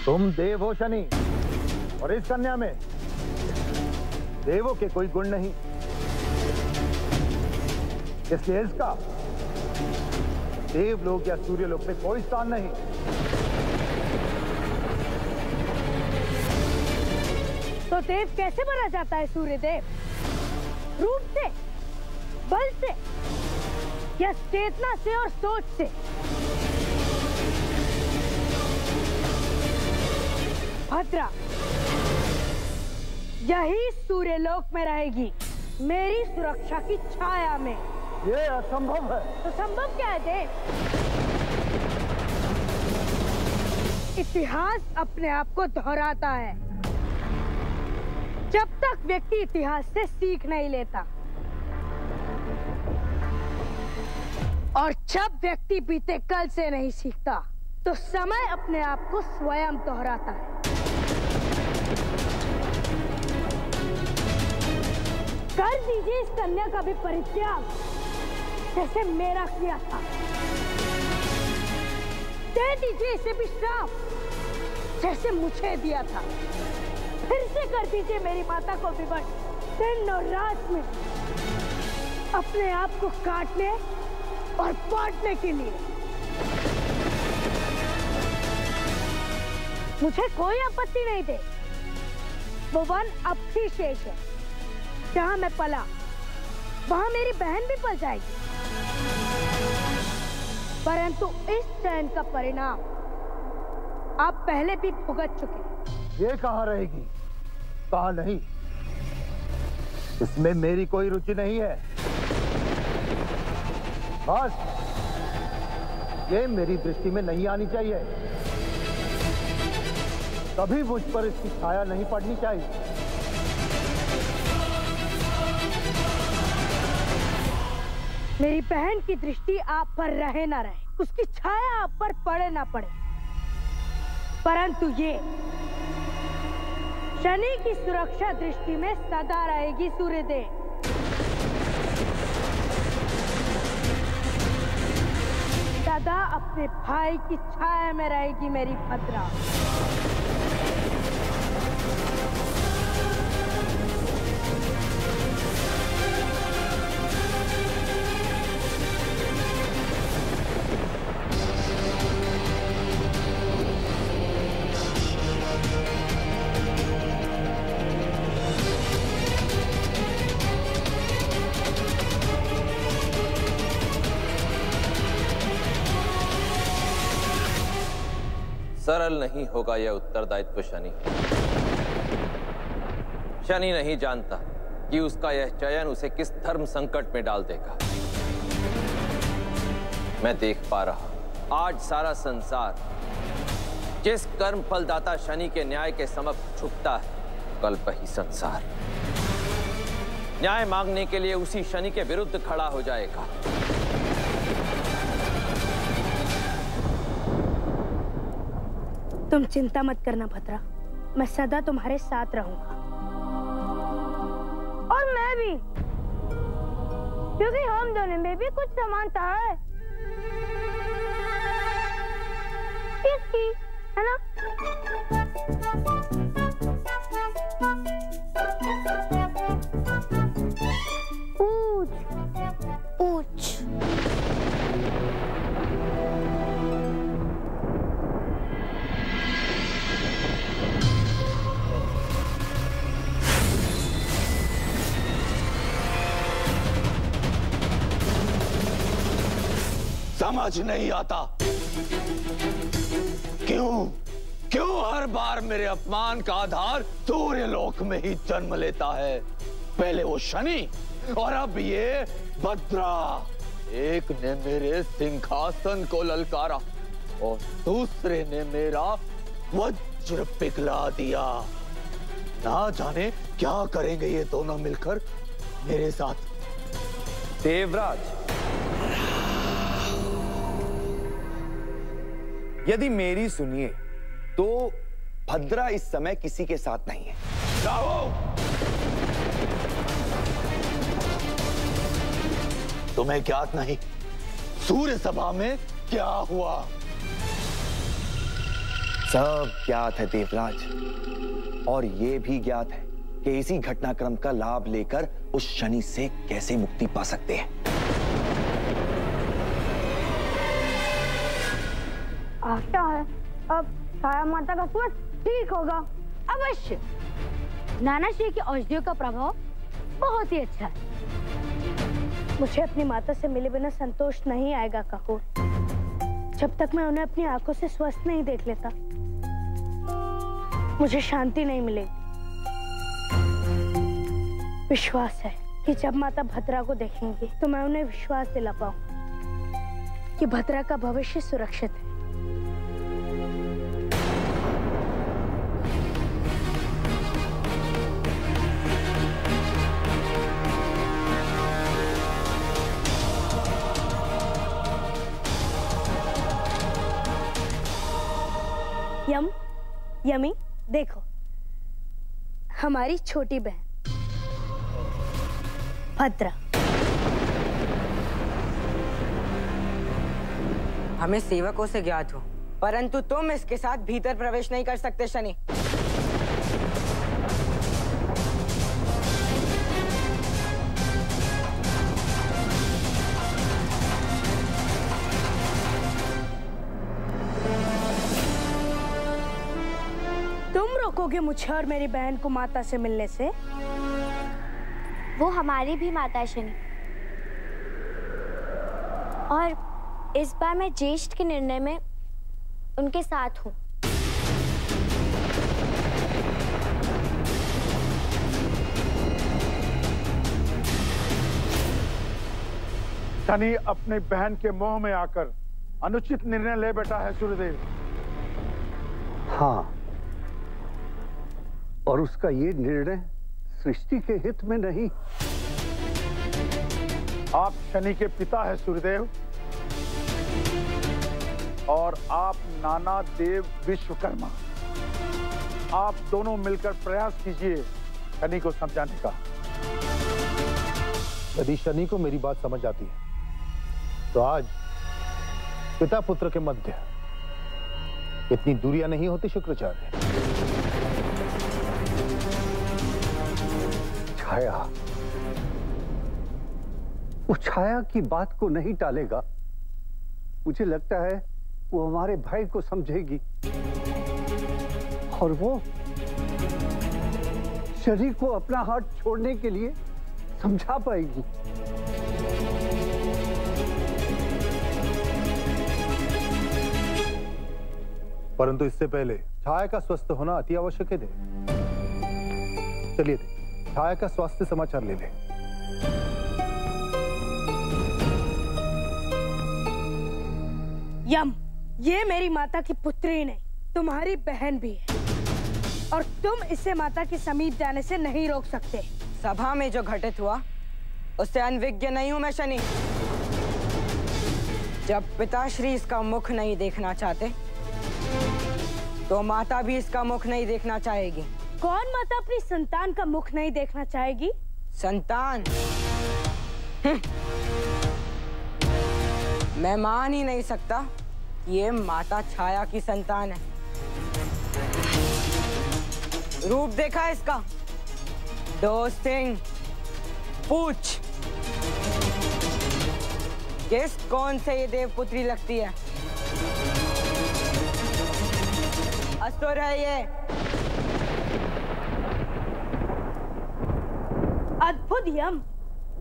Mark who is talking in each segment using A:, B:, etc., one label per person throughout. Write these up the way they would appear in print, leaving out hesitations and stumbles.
A: तुम देव हो शनि, और इस कन्या में देवों के कोई गुण नहीं, इसलिए इसका देवलोक या सूर्यलोक में कोई स्थान नहीं।
B: तो देव कैसे बना जाता है सूर्यदेव? रूप से, बल से, या चेतना से और सोच से? भद्रा यही सूर्यलोक में रहेगी, मेरी सुरक्षा की छाया में।
A: ये असंभव है।
B: तो संभव क्या है देव? इतिहास अपने आप को दोहराता है जब तक व्यक्ति इतिहास से सीख नहीं लेता, और जब व्यक्ति बीते कल से नहीं सीखता तो समय अपने आप को स्वयं दोहराता है। कर दीजिए इस कन्या का भी परित्याग जैसे मेरा किया था। दे दीजिए इसे भी श्राप जैसे मुझे दिया था। फिर से कर दीजिए मेरी माता को विवश दिन और रात में अपने आप को काटने और बांटने के लिए। मुझे कोई आपत्ति नहीं दे, वो वन अब भी शेष है। जहां मैं पला वहां मेरी बहन भी पल जाएगी, परंतु इस चयन का परिणाम आप पहले भी भुगत चुके।
A: ये कहाँ रहेगी, कहाँ नहीं, इसमें मेरी कोई रुचि नहीं है। बस ये मेरी दृष्टि में नहीं आनी चाहिए, कभी मुझ पर इसकी छाया नहीं पड़नी चाहिए।
B: मेरी बहन की दृष्टि आप पर रहे ना रहे, उसकी छाया आप पर पड़े ना पड़े, परंतु ये शनि की सुरक्षा दृष्टि में सदा रहेगी सूर्यदेव। सदा अपने भाई की छाया में रहेगी मेरी भद्रा।
C: सरल नहीं होगा यह उत्तरदायित्व शनि। शनि नहीं जानता कि उसका यह चयन उसे किस धर्म संकट में डाल देगा। मैं देख पा रहा आज सारा संसार जिस कर्म फलदाता शनि के न्याय के समक्ष झुकता है, कल वही संसार न्याय मांगने के लिए उसी शनि के विरुद्ध खड़ा हो जाएगा।
B: तुम चिंता मत करना भद्रा, मैं सदा तुम्हारे साथ रहूंगा। और मैं भी, क्योंकि हम दोनों में भी कुछ समानता है। किसकी, है ना? पूछ पूछ।
D: समझ नहीं आता क्यों हर बार मेरे अपमान का आधार सूर्यलोक में ही जन्म लेता है। पहले वो शनि और अब ये भद्रा। एक ने मेरे सिंहासन को ललकारा और दूसरे ने मेरा वज्र पिघला दिया। ना जाने क्या करेंगे ये दोनों मिलकर मेरे साथ।
E: देवराज, यदि मेरी सुनिए तो भद्रा इस समय किसी के साथ नहीं है।
D: तुम्हें ज्ञात नहीं सूर्य सभा में क्या हुआ?
E: सब ज्ञात है देवराज, और यह भी ज्ञात है कि इसी घटनाक्रम का लाभ लेकर उस शनि से कैसे मुक्ति पा सकते हैं।
B: आशा है अब छाया माता का स्वास्थ्य ठीक होगा।
F: अवश्य। नाना श्री की औषधियों का प्रभाव बहुत ही अच्छा है।
B: मुझे अपनी माता से मिले बिना संतोष नहीं आएगा काकू। जब तक मैं उन्हें अपनी आंखों से स्वस्थ नहीं देख लेता, मुझे शांति नहीं मिलेगी। विश्वास है कि जब माता भद्रा को देखेंगी तो मैं उन्हें विश्वास दिला पाऊं कि भद्रा का भविष्य सुरक्षित है। यमी देखो, हमारी छोटी बहन भद्रा।
G: हमें सेवकों से ज्ञात हो, परंतु तुम इसके साथ भीतर प्रवेश नहीं कर सकते शनि।
B: तुम रोकोगे मुझे और मेरी बहन को माता से मिलने से?
F: वो हमारी भी माता है शनि, और इस बार मैं ज्येष्ठ के निर्णय में उनके साथ हूँ।
A: शनि अपनी बहन के मोह में आकर अनुचित निर्णय ले बैठा है सूर्यदेव।
H: हाँ, और उसका ये निर्णय सृष्टि के हित में नहीं।
A: आप शनि के पिता है सूर्यदेव, और आप नाना देव विश्वकर्मा। आप दोनों मिलकर प्रयास कीजिए शनि को समझाने का। यदि शनि को मेरी बात समझ आती है तो आज पिता पुत्र के मध्य इतनी दूरियां नहीं होती शुक्राचार्य।
H: छाया, वो छाया की बात को नहीं टालेगा। मुझे लगता है वो हमारे भाई को समझेगी, और वो शनि को अपना हाथ छोड़ने के लिए समझा पाएगी।
A: परंतु इससे पहले छाया का स्वस्थ होना अति आवश्यक है। चलिए छाया का स्वास्थ्य समाचार ले लें।
B: यम, ये मेरी माता की पुत्री नहीं, तुम्हारी बहन भी है, और तुम इसे माता के समीप जाने से नहीं रोक सकते।
G: सभा में जो घटित हुआ उससे अनविज्ञ नहीं हूं मैं शनि। जब पिताश्री इसका मुख नहीं देखना चाहते तो माता भी इसका मुख नहीं देखना चाहेगी।
B: कौन माता अपनी संतान का मुख नहीं देखना चाहेगी?
G: संतान? मैं मान ही नहीं सकता कि ये माता छाया की संतान है। रूप देखा इसका? 2 सिंह, पूछ। किस कौन से ये देवपुत्री लगती है? असुर है ये।
B: अद्भुत यम,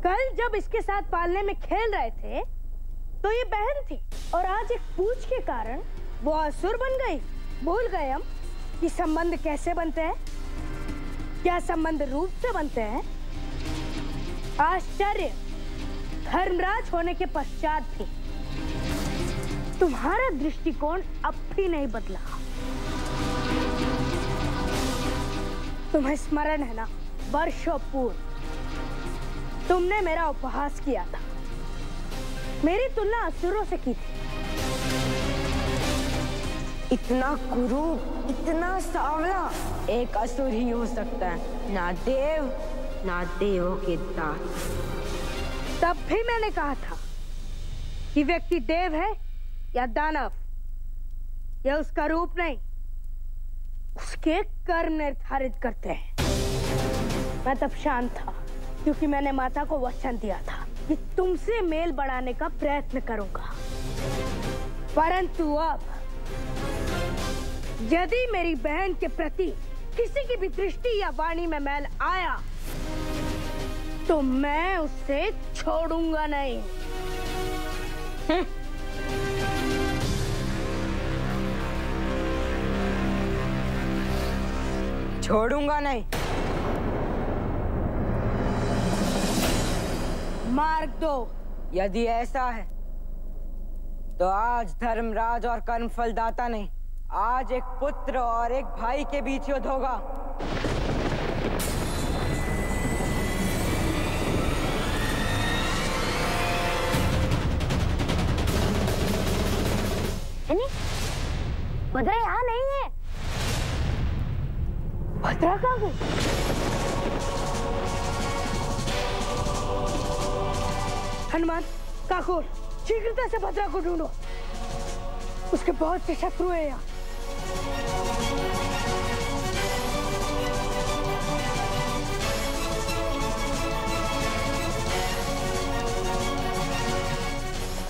B: कल जब इसके साथ पालने में खेल रहे थे तो ये बहन थी, और आज एक पूछ के कारण वो असुर बन गई। भूल गए हम कि संबंध कैसे बनते हैं? क्या संबंध रूप से बनते हैं? आश्चर्य, धर्मराज होने के पश्चात भी तुम्हारा दृष्टिकोण अब भी नहीं बदला। तुम्हें स्मरण है ना, वर्षों पूर्व तुमने मेरा उपहास किया था। मेरी तुलना असुरों से की थी।
G: इतना कुरूप, इतना सांवला एक असुर ही हो सकता है, ना देव ना देवों के दास।
B: तब भी मैंने कहा था कि व्यक्ति देव है या दानव, यह उसका रूप नहीं, उसके कर्म निर्धारित करते हैं। मैं तब शांत था क्योंकि मैंने माता को वचन दिया था कि तुमसे मेल बढ़ाने का प्रयत्न करूंगा, परंतु अब यदि मेरी बहन के प्रति किसी की भी दृष्टि या वाणी में मैल आया तो मैं उसे छोड़ूंगा नहीं।
G: छोड़ूंगा नहीं।
B: मार दो।
G: यदि ऐसा है तो आज धर्मराज और कर्मफल दाता नहीं, आज एक पुत्र और एक भाई के बीच युद्ध होगा।
F: भद्रा यहाँ नहीं है।
B: भद्रा कहाँ गई? हनुमान, काकोर, शीघ्रता से भद्रा को ढूंढो। उसके बहुत से शत्रु हैं यहाँ।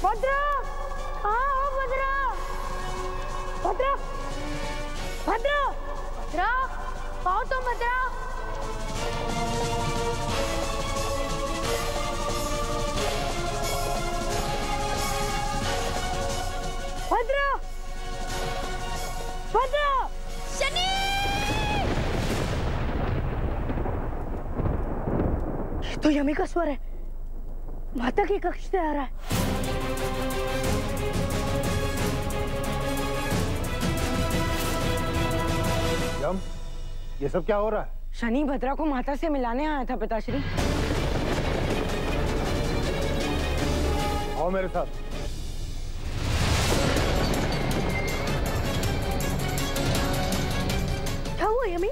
B: भद्रा, कहाँ हो भद्रा? भद्रा, भद्रा,
F: भद्रा, कहो तो भद्रा।
B: भद्रा, भद्रा,
F: शनि!
B: ये तो यमी का स्वर है, माता के कक्ष से आ रहा है।
A: यम, ये सब क्या हो रहा है?
G: शनि भद्रा को माता से मिलाने आया था पिताश्री।
A: आओ मेरे साथ।
B: क्या हुआ यमी?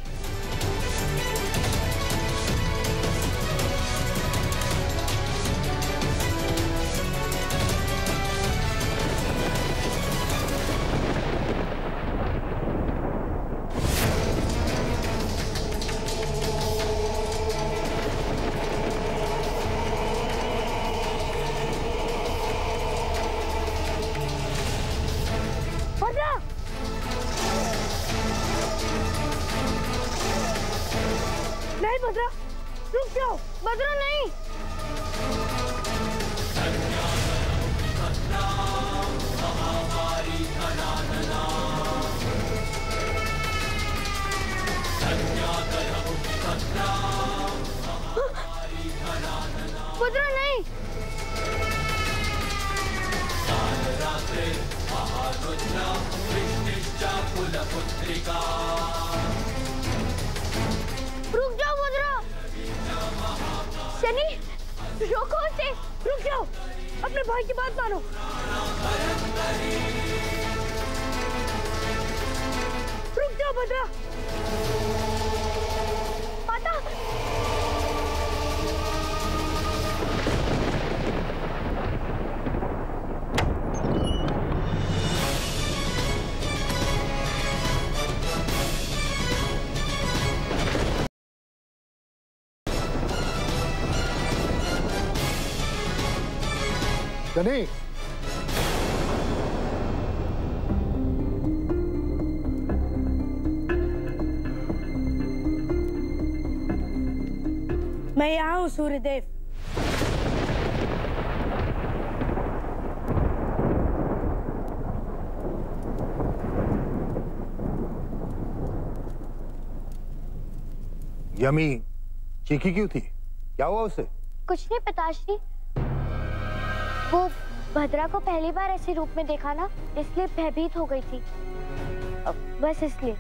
B: नहीं भद्रा, रुक जाओ।
F: भद्रा नहीं। भद्रा नहीं। रुक जाओ भद्रा। शनि, रोको उसे।
B: रुक जाओ, अपने भाई की बात मानो। रुक जाओ भद्रा।
F: माता,
A: शनि,
B: मैं यहाँ हूँ सूर्यदेव।
A: यमी चीखी क्यों थी? क्या हुआ उसे?
F: कुछ नहीं पिताश्री, वो भद्रा को पहली बार ऐसे रूप में देखा ना, इसलिए भयभीत हो गई थी, बस इसलिए।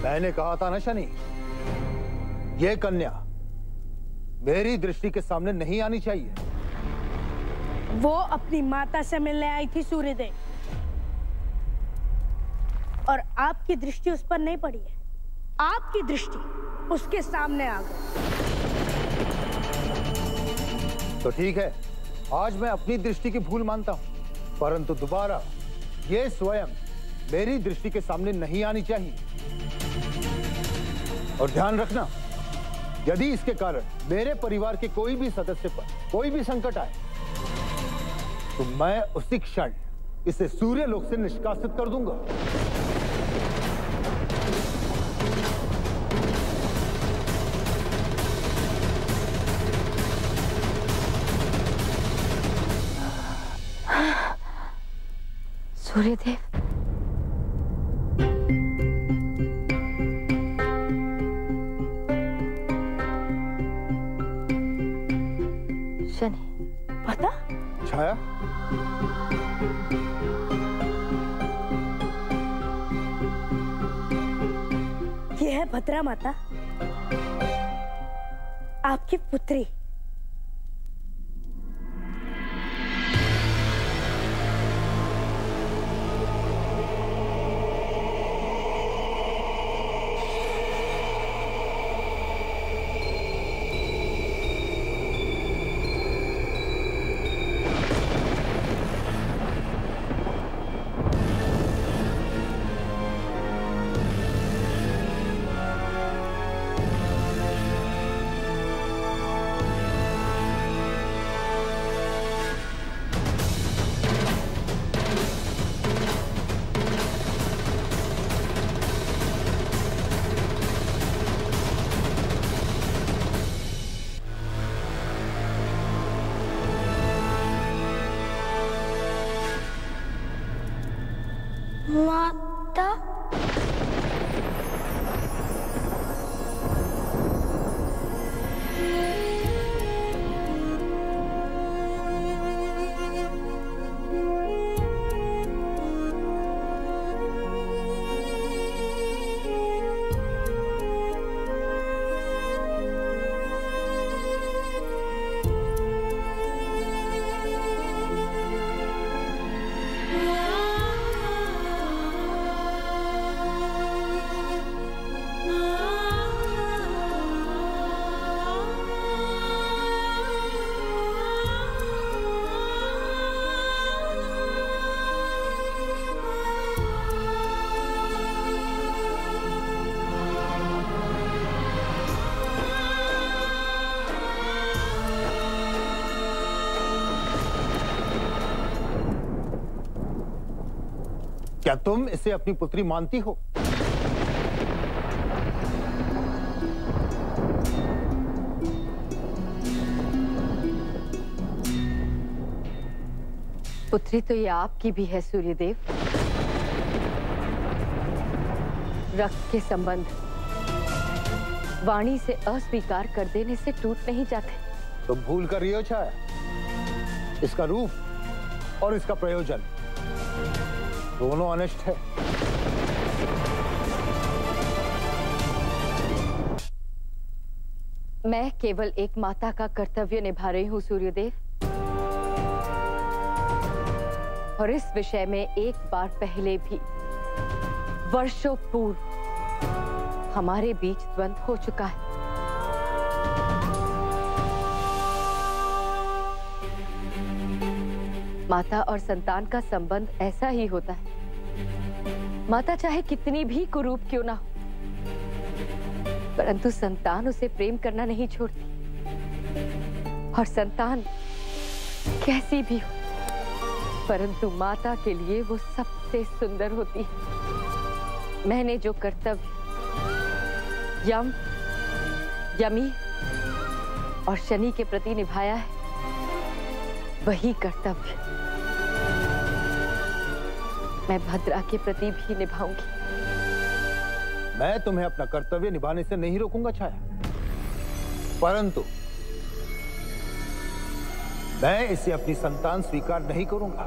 A: मैंने कहा था ना शनि, ये कन्या मेरी दृष्टि के सामने नहीं आनी चाहिए।
B: वो अपनी माता से मिलने आई थी सूर्यदेव, और आपकी दृष्टि उस पर नहीं पड़ी है। आपकी दृष्टि उसके सामने आ गई।
A: तो ठीक है, आज मैं अपनी दृष्टि की भूल मानता हूं, परंतु दोबारा ये स्वयं मेरी दृष्टि के सामने नहीं आनी चाहिए। और ध्यान रखना, यदि इसके कारण मेरे परिवार के कोई भी सदस्य पर कोई भी संकट आए तो मैं उसी क्षण इसे सूर्यलोक से निष्कासित कर दूंगा।
F: सूर्यदेव, शनि,
B: पता?
A: छाया,
B: ये है भद्रा माता, आपकी पुत्री।
F: माता,
A: क्या तुम इसे अपनी पुत्री मानती हो?
I: पुत्री तो ये आपकी भी है सूर्यदेव। रक्त के संबंध वाणी से अस्वीकार कर देने से टूट नहीं जाते।
A: तुम भूल कर रही हो छाया, इसका रूप और इसका प्रयोजन दोनों अनिष्ट है।
I: मैं केवल एक माता का कर्तव्य निभा रही हूँ सूर्यदेव, और इस विषय में एक बार पहले भी वर्षों पूर्व हमारे बीच द्वंद्व हो चुका है। माता और संतान का संबंध ऐसा ही होता है। माता चाहे कितनी भी कुरूप क्यों ना हो, परंतु संतान उसे प्रेम करना नहीं छोड़ती, और संतान कैसी भी हो परंतु माता के लिए वो सबसे सुंदर होती है। मैंने जो कर्तव्य यम, यमी और शनि के प्रति निभाया है, वही कर्तव्य मैं भद्रा के प्रति भी निभाऊंगी।
A: मैं तुम्हें अपना कर्तव्य निभाने से नहीं रोकूंगा छाया, परंतु मैं इसे अपनी संतान स्वीकार नहीं करूंगा।